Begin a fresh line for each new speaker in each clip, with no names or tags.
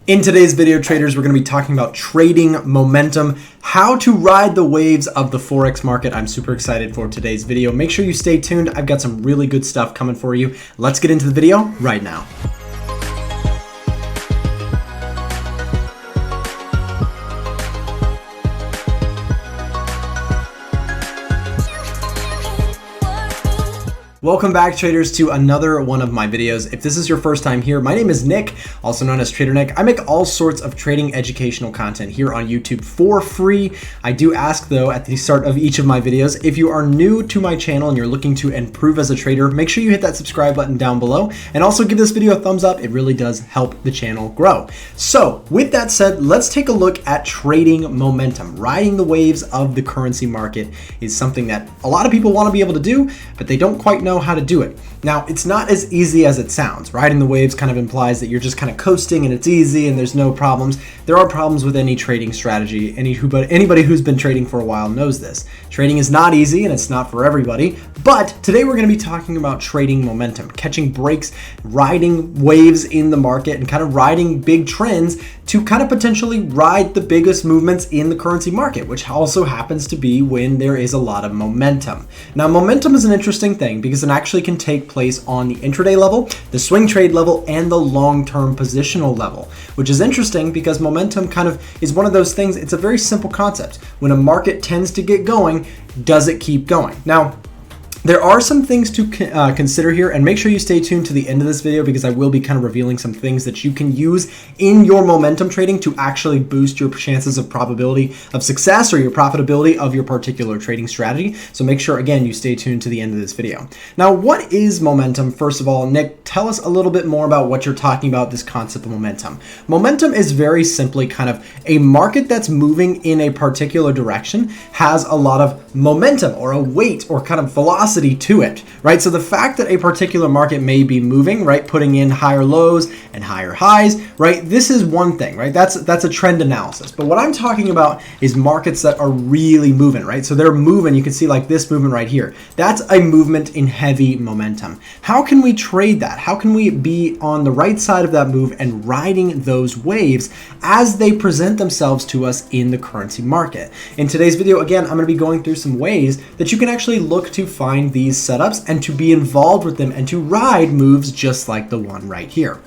In today's video, traders, we're going to be talking about trading momentum, how to ride the waves of the Forex market. I'm super excited for today's video. Make sure you stay tuned. I've got some really good stuff coming for you. Let's get into the video right now. Welcome back, traders, to another one of my videos. If this is your first time here, my name is Nick, also known as Trader Nick. I make all sorts of trading educational content here on YouTube for free. I do ask, though, at the start of each of my videos, if you are new to my channel and you're looking to improve as a trader, make sure you hit that subscribe button down below and also give this video a thumbs up. It really does help the channel grow. So with that said, let's take a look at trading momentum. Riding the waves of the currency market is something that a lot of people want to be able to do, but they don't quite know how to do it. Now, it's not as easy as it sounds. Riding the waves kind of implies that you're just kind of coasting and it's easy and there's no problems. There are problems with any trading strategy. Anybody who's been trading for a while knows this. Trading is not easy and it's not for everybody. But today we're going to be talking about trading momentum, catching breaks, riding waves in the market, and kind of riding big trends to kind of potentially ride the biggest movements in the currency market, which also happens to be when there is a lot of momentum. Now, momentum is an interesting thing because it actually can take place on the intraday level, the swing trade level, and the long-term positional level, which is interesting because momentum kind of is one of those things. It's a very simple concept. When a market tends to get going, does it keep going? Now, there are some things to consider here, and make sure you stay tuned to the end of this video because I will be kind of revealing some things that you can use in your momentum trading to actually boost your chances of probability of success or your profitability of your particular trading strategy. So make sure, again, you stay tuned to the end of this video. Now, what is momentum? First of all, Nick, tell us a little bit more about what you're talking about, this concept of momentum. Momentum is very simply kind of a market that's moving in a particular direction, has a lot of momentum or a weight or kind of velocity to it, right? So the fact that a particular market may be moving, right, putting in higher lows and higher highs, right, this is one thing, right? That's a trend analysis. But what I'm talking about is markets that are really moving, right? So they're moving. You can see like this movement right here. That's a movement in heavy momentum. How can we trade that? How can we be on the right side of that move and riding those waves as they present themselves to us in the currency market? In today's video, again, I'm going to be going through some ways that you can actually look to find these setups and to be involved with them and to ride moves just like the one right here.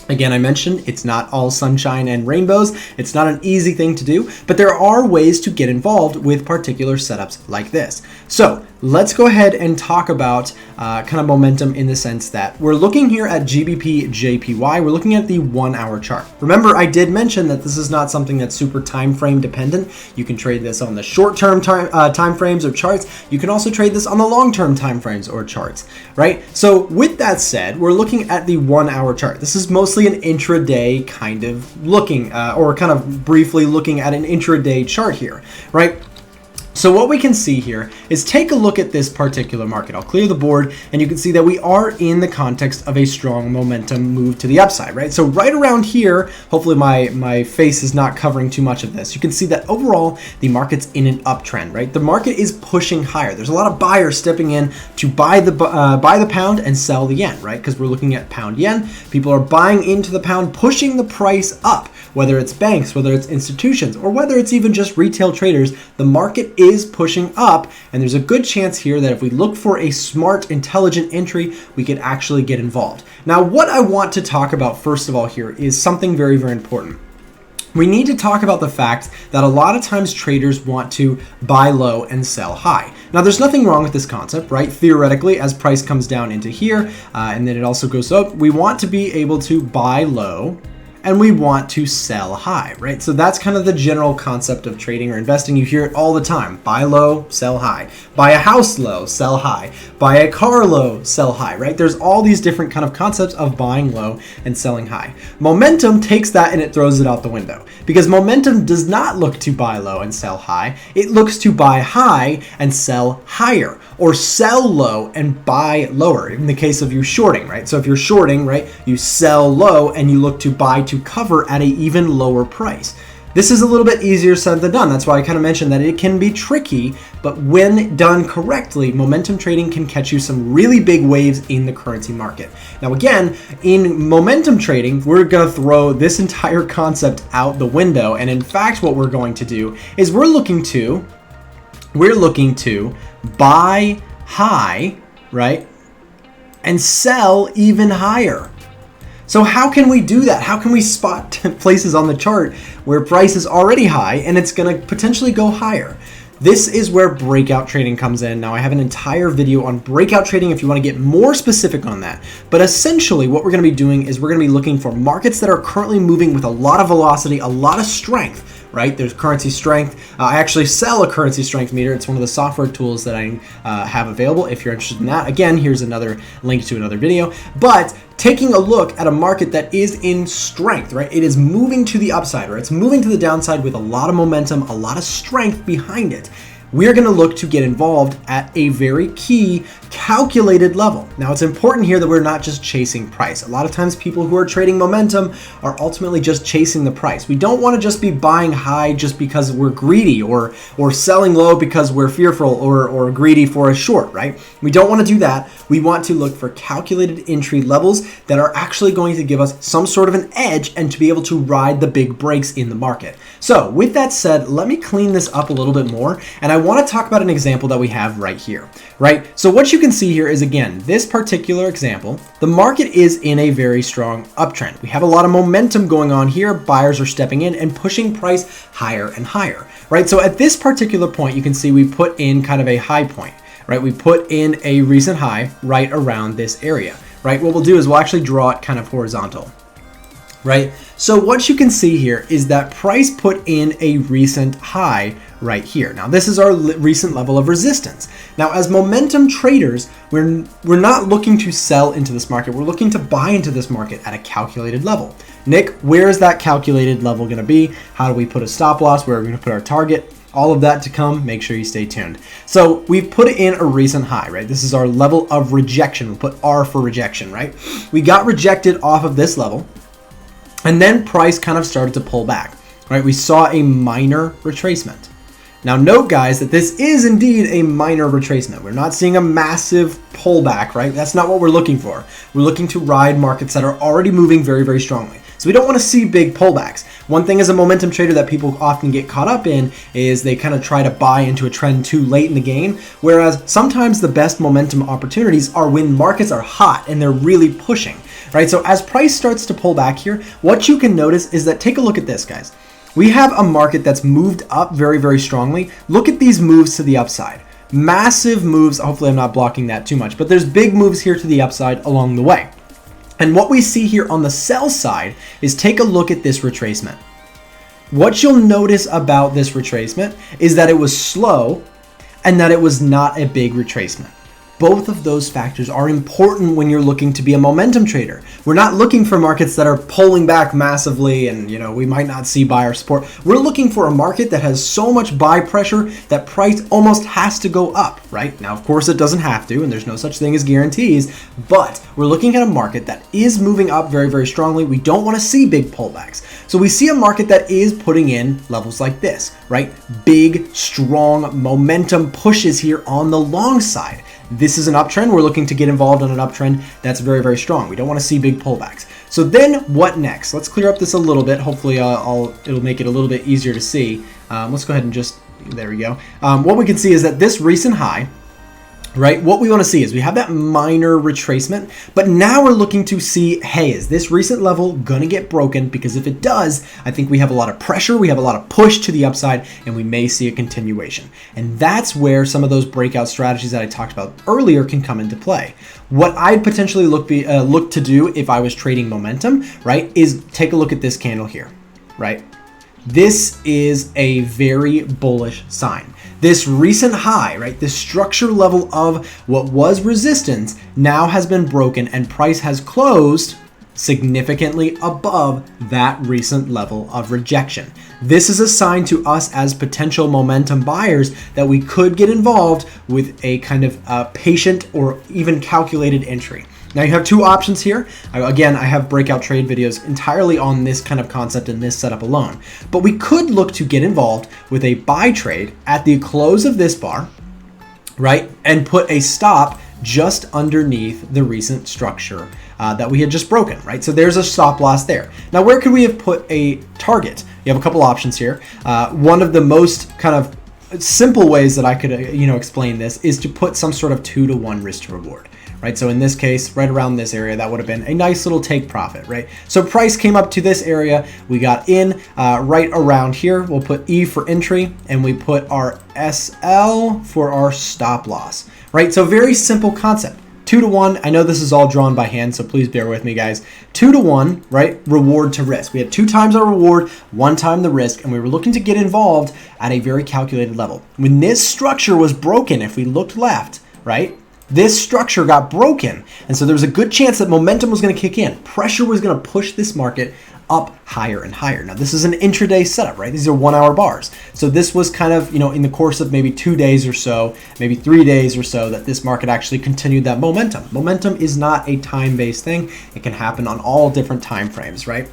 Again, I mentioned it's not all sunshine and rainbows. It's not an easy thing to do, but there are ways to get involved with particular setups like this. So let's go ahead and talk about kind of momentum in the sense that we're looking here at GBP JPY. We're looking at the 1 hour chart. Remember, I did mention that this is not something that's super time frame dependent. You can trade this on the short-term time frames or charts. You can also trade this on the long-term time frames or charts, right? So with that said, we're looking at the 1 hour chart. This is mostly an intraday kind of looking or kind of briefly looking at an intraday chart here, right? So what we can see here is take a look at this particular market. I'll clear the board and you can see that we are in the context of a strong momentum move to the upside, right? So right around here, hopefully my face is not covering too much of this. You can see that overall the market's in an uptrend, right? The market is pushing higher. There's a lot of buyers stepping in to buy the pound and sell the yen, right? Because we're looking at pound yen. People are buying into the pound, pushing the price up, whether it's banks, whether it's institutions, or whether it's even just retail traders. The market is pushing up, and there's a good chance here that if we look for a smart, intelligent entry, we could actually get involved. Now, what I want to talk about first of all here is something very, very important. We need to talk about the fact that a lot of times traders want to buy low and sell high. Now, there's nothing wrong with this concept, right? Theoretically, as price comes down into here, and then it also goes up, we want to be able to buy low and we want to sell high, right? So that's kind of the general concept of trading or investing. You hear it all the time. Buy low, sell high. Buy a house low, sell high. Buy a car low, sell high, right? There's all these different kind of concepts of buying low and selling high. Momentum takes that and it throws it out the window because momentum does not look to buy low and sell high. It looks to buy high and sell higher, or sell low and buy lower in the case of you shorting, right? So if you're shorting, right, you sell low and you look to buy to cover at an even lower price. This is a little bit easier said than done. That's why I kind of mentioned that it can be tricky, but when done correctly, momentum trading can catch you some really big waves in the currency market. Now again, in momentum trading, we're going to throw this entire concept out the window. And in fact, what we're going to do is we're looking to buy high, right? And sell even higher. So how can we do that? How can we spot places on the chart where price is already high and it's going to potentially go higher? This is where breakout trading comes in. Now I have an entire video on breakout trading if you want to get more specific on that. But essentially what we're going to be doing is we're going to be looking for markets that are currently moving with a lot of velocity, a lot of strength, right? There's currency strength. I actually sell a currency strength meter. It's one of the software tools that I have available if you're interested in that. Again, here's another link to another video. But taking a look at a market that is in strength, right? It is moving to the upside, or it's moving to the downside with a lot of momentum, a lot of strength behind it. We're going to look to get involved at a very key calculated level. Now, it's important here that we're not just chasing price. A lot of times people who are trading momentum are ultimately just chasing the price. We don't want to just be buying high just because we're greedy or selling low because we're fearful or greedy for a short, right? We don't want to do that. We want to look for calculated entry levels that are actually going to give us some sort of an edge and to be able to ride the big breaks in the market. So with that said, let me clean this up a little bit more. And I want to talk about an example that we have right here, right? So what you can see here is, again, this particular example, the market is in a very strong uptrend. We have a lot of momentum going on here. Buyers are stepping in and pushing price higher and higher, right? So at this particular point, you can see we put in kind of a high point, right? We put in a recent high right around this area, right? What we'll do is we'll actually draw it kind of horizontal, right? So what you can see here is that price put in a recent high right here. Now this is our recent level of resistance. Now as momentum traders, we're not looking to sell into this market. We're looking to buy into this market at a calculated level. Nick, where is that calculated level going to be? How do we put a stop loss? Where are we going to put our target? All of that to come. Make sure you stay tuned. So we've put in a recent high, right? This is our level of rejection. We'll put R for rejection, right? We got rejected off of this level. And then price kind of started to pull back, right? We saw a minor retracement. Now note, guys, that this is indeed a minor retracement. We're not seeing a massive pullback, right? That's not what we're looking for. We're looking to ride markets that are already moving very, very strongly. So we don't want to see big pullbacks. One thing as a momentum trader that people often get caught up in is they kind of try to buy into a trend too late in the game, whereas sometimes the best momentum opportunities are when markets are hot and they're really pushing, right? So as price starts to pull back here, what you can notice is that, take a look at this, guys. We have a market that's moved up very, very strongly. Look at these moves to the upside. Massive moves. Hopefully I'm not blocking that too much, but there's big moves here to the upside along the way. And what we see here on the sell side is, take a look at this retracement. What you'll notice about this retracement is that it was slow and that it was not a big retracement. Both of those factors are important when you're looking to be a momentum trader. We're not looking for markets that are pulling back massively and, we might not see buyer support. We're looking for a market that has so much buy pressure that price almost has to go up, right? Now, of course, it doesn't have to, and there's no such thing as guarantees, but we're looking at a market that is moving up very, very strongly. We don't want to see big pullbacks. So we see a market that is putting in levels like this, right? Big, strong momentum pushes here on the long side. This is an uptrend. We're looking to get involved on an uptrend that's very, very strong. We don't want to see big pullbacks. So then what next? Let's clear up this a little bit. Hopefully it'll make it a little bit easier to see. Let's go ahead and there we go. What we can see is that this recent high, right? What we want to see is we have that minor retracement, but now we're looking to see, hey, is this recent level going to get broken? Because if it does, I think we have a lot of pressure, we have a lot of push to the upside, and we may see a continuation. And that's where some of those breakout strategies that I talked about earlier can come into play. What I'd potentially look to do if I was trading momentum, right, is take a look at this candle here, right? This is a very bullish sign. This recent high, right, this structure level of what was resistance now has been broken and price has closed significantly above that recent level of rejection. This is a sign to us as potential momentum buyers that we could get involved with a kind of patient or even calculated entry. Now you have two options here. Again, I have breakout trade videos entirely on this kind of concept and this setup alone. But we could look to get involved with a buy trade at the close of this bar, right? And put a stop just underneath the recent structure that we had just broken, right? So there's a stop loss there. Now, where could we have put a target? You have a couple options here. One of the most kind of simple ways that I could, explain this is to put some sort of 2-to-1 risk to reward. Right, so in this case, right around this area, that would have been a nice little take profit, right? So price came up to this area, we got in right around here. We'll put E for entry, and we put our SL for our stop loss, right? So very simple concept. 2-to-1. I know this is all drawn by hand, so please bear with me, guys. 2-to-1, right? Reward to risk. We had 2 times our reward, 1 time the risk, and we were looking to get involved at a very calculated level. When this structure was broken, if we looked left, right? This structure got broken, and so there was a good chance that momentum was going to kick in. Pressure was going to push this market up higher and higher. Now, this is an intraday setup, right? These are 1-hour bars. So this was kind of, in the course of maybe 2 days or so, maybe 3 days or so, that this market actually continued that momentum. Momentum is not a time-based thing. It can happen on all different time frames, right?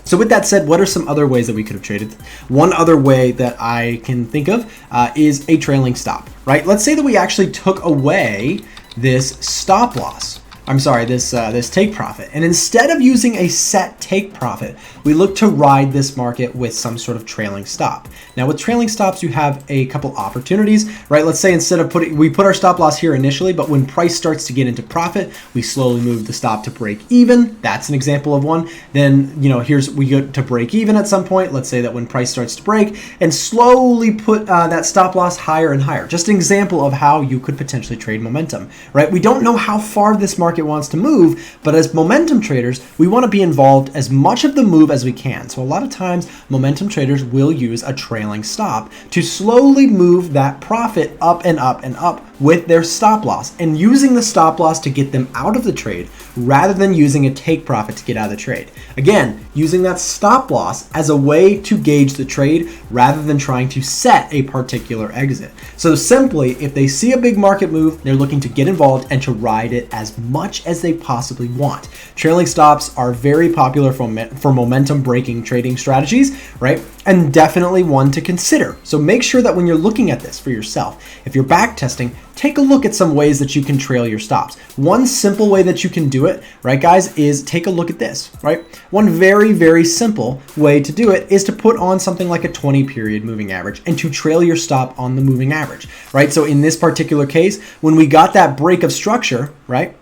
So with that said, what are some other ways that we could have traded? One other way that I can think of is a trailing stop, right? Let's say that we actually took away this stop loss. I'm sorry, this take profit. And instead of using a set take profit, we look to ride this market with some sort of trailing stop. Now with trailing stops, you have a couple opportunities, right? Let's say instead of we put our stop loss here initially, but when price starts to get into profit, we slowly move the stop to break even. That's an example of one. Then, we go to break even at some point. Let's say that when price starts to break, and slowly put that stop loss higher and higher. Just an example of how you could potentially trade momentum, right? We don't know how far this market wants to move, but as momentum traders, we want to be involved as much of the move as we can. So a lot of times momentum traders will use a trailing stop to slowly move that profit up and up and up with their stop loss, and using the stop loss to get them out of the trade rather than using a take profit to get out of the trade. Again, using that stop loss as a way to gauge the trade rather than trying to set a particular exit. So simply, if they see a big market move, they're looking to get involved and to ride it as much as they possibly want. Trailing stops are very popular for momentum breaking trading strategies, right? And definitely one to consider. So make sure that when you're looking at this for yourself, if you're back testing, take a look at some ways that you can trail your stops. One simple way that you can do it, right, guys, is take a look at this, right? One very, very simple way to do it is to put on something like a 20-period moving average and to trail your stop on the moving average, right? So in this particular case, when we got that break of structure, right?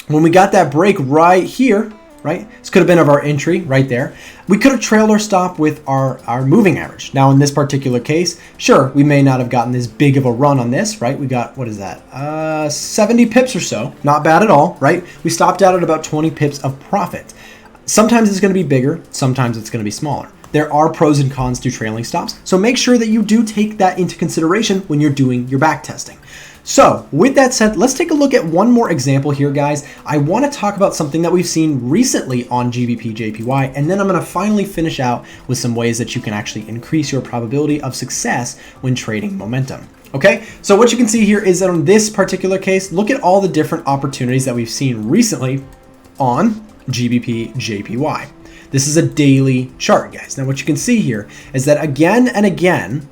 When we got that break right here, right? This could have been of our entry right there. We could have trailed our stop with our moving average. Now in this particular case, sure, we may not have gotten this big of a run on this, right? We got, what is that? 70 pips or so. Not bad at all, right? We stopped out at about 20 pips of profit. Sometimes it's going to be bigger, sometimes it's going to be smaller. There are pros and cons to trailing stops, so make sure that you do take that into consideration when you're doing your back testing. So with that said, let's take a look at one more example here, guys. I want to talk about something that we've seen recently on GBP JPY, and then I'm going to finally finish out with some ways that you can actually increase your probability of success when trading momentum. Okay, so what you can see here is that on this particular case, look at all the different opportunities that we've seen recently on GBP JPY. This is a daily chart, guys. Now what you can see here is that again and again,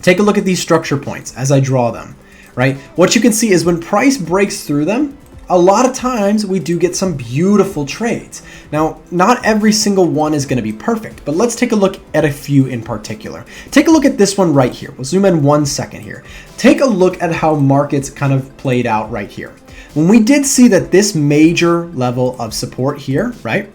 take a look at these structure points as I draw them. Right? What you can see is when price breaks through them, a lot of times we do get some beautiful trades. Now, not every single one is going to be perfect, but let's take a look at a few in particular. Take a look at this one right here. We'll zoom in 1 second here. Take a look at how markets kind of played out right here. When we did see that this major level of support here, right?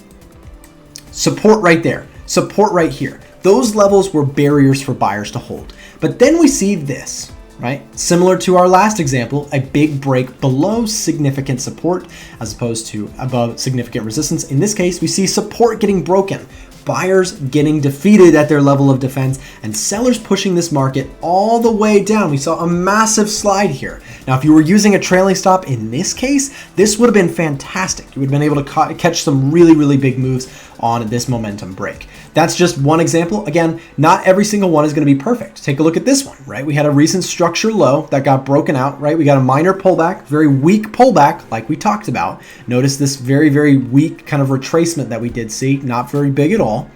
Support right there, support right here. Those levels were barriers for buyers to hold. But then we see this. Right? Similar to our last example, a big break below significant support as opposed to above significant resistance. In this case, we see support getting broken, buyers getting defeated at their level of defense, and sellers pushing this market all the way down. We saw a massive slide here. Now, if you were using a trailing stop in this case, this would have been fantastic. You would have been able to catch some really, really big moves on this momentum break. That's just one example. Again, not every single one is going to be perfect. Take a look at this one, right? We had a recent structure low that got broken out, right? We got a minor pullback, very weak pullback like we talked about. Notice this very, very weak kind of retracement that we did see, not very big at all.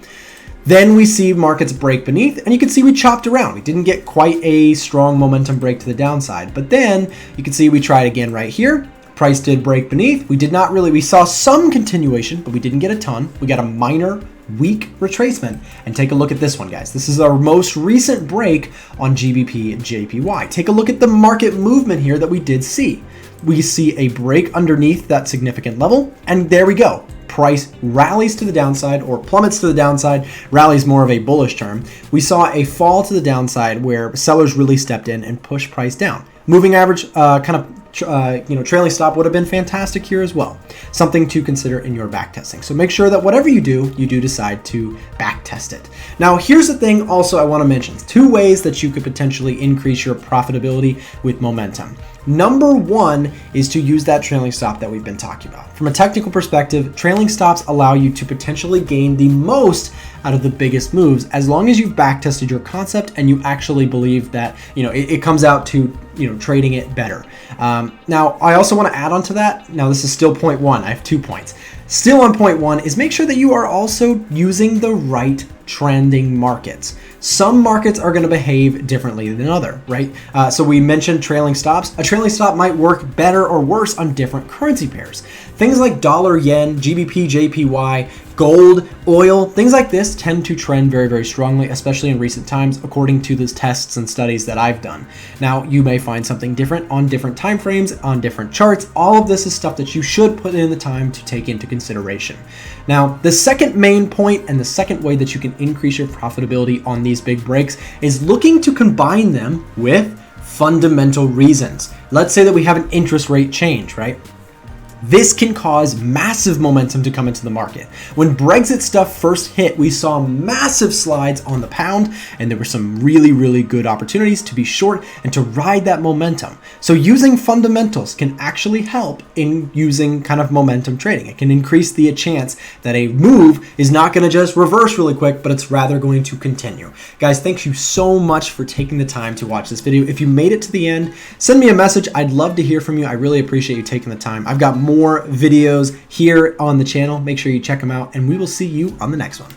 Then we see markets break beneath, and you can see we chopped around. We didn't get quite a strong momentum break to the downside, but then you can see we tried again right here. Price did break beneath. We saw some continuation, but we didn't get a ton. We got a minor weak retracement. And take a look at this one, guys. This is our most recent break on GBP and JPY. Take a look at the market movement here that we did see. We see a break underneath that significant level, and there we go. Price rallies to the downside, or plummets to the downside. Rally is more of a bullish term. We saw a fall to the downside where sellers really stepped in and pushed price down. Moving average trailing stop would have been fantastic here as well. Something to consider in your back testing. So make sure that whatever you do decide to back test it. Now, here's the thing also I want to mention. 2 ways that you could potentially increase your profitability with momentum. Number 1 is to use that trailing stop that we've been talking about. From a technical perspective, trailing stops allow you to potentially gain the most out of the biggest moves as long as you've back tested your concept and you actually believe that it comes out to trading it better. Now, I also want to add on to that. Now, this is still point 1. I have 2 points. Still on point 1 is make sure that you are also using the right trending markets. Some markets are going to behave differently than other, right? So we mentioned trailing stops. A trailing stop might work better or worse on different currency pairs. Things like dollar, yen, GBP, JPY, gold, oil, things like this tend to trend very, very strongly, especially in recent times, according to the tests and studies that I've done. Now, you may find something different on different time frames, on different charts. All of this is stuff that you should put in the time to take into consideration. Now, the second main point and the second way that you can increase your profitability on these big breaks is looking to combine them with fundamental reasons. Let's say that we have an interest rate change, right? This can cause massive momentum to come into the market. When Brexit stuff first hit, we saw massive slides on the pound, and there were some really, really good opportunities to be short and to ride that momentum. So using fundamentals can actually help in using kind of momentum trading. It can increase the chance that a move is not going to just reverse really quick, but it's rather going to continue. Guys, thank you so much for taking the time to watch this video. If you made it to the end, send me a message. I'd love to hear from you. I really appreciate you taking the time. I've got more videos here on the channel. Make sure you check them out, and we will see you on the next one.